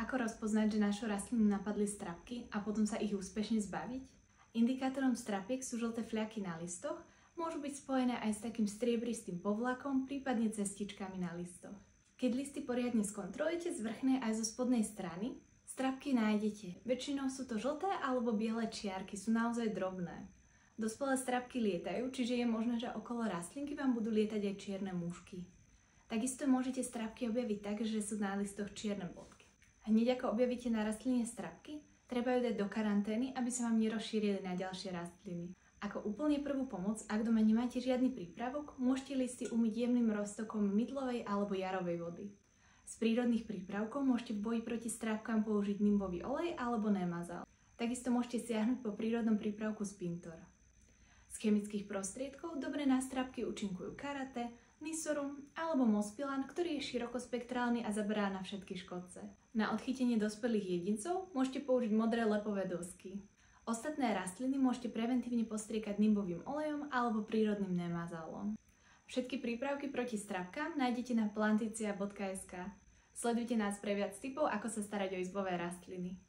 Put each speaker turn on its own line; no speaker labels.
Ako rozpoznať, že našu rastlinu napadli strapky a potom sa ich úspešne zbaviť? Indikátorom strapiek sú žlté fľaky na listoch, môžu byť spojené aj s takým striebristým povlakom, prípadne cestičkami na listoch. Keď listy poriadne skontrolujete z vrchnej aj zo spodnej strany, strapky nájdete. Väčšinou sú to žlté alebo biele čiarky, sú naozaj drobné. Dospelé strapky lietajú, čiže je možné, že okolo rastlinky vám budú lietať aj čierne mušky. Takisto môžete strapky objaviť tak, že sú na listoch čierne bodky. Hneď ako objavíte na rastline strapky, treba ju dať do karantény, aby sa vám nerozšírili na ďalšie rastliny. Ako úplne prvú pomoc, ak doma nemáte žiadny prípravok, môžete listy umyť jemným roztokom mydlovej alebo jarovej vody. Z prírodných prípravkov môžete v boji proti strápkam použiť nimbový olej alebo nemazal. Takisto môžete siahnuť po prírodnom prípravku Spintor. Z chemických prostriedkov dobre na strápky účinkujú karate, Nisorum alebo Mospilan, ktorý je širokospektrálny a zaberá na všetky škodce. Na odchytenie dospelých jedincov môžete použiť modré lepové dosky. Ostatné rastliny môžete preventívne postriekať nimbovým olejom alebo prírodným nemazalom. Všetky prípravky proti strapkám nájdete na planticia.sk. Sledujte nás pre viac tipov, ako sa starať o izbové rastliny.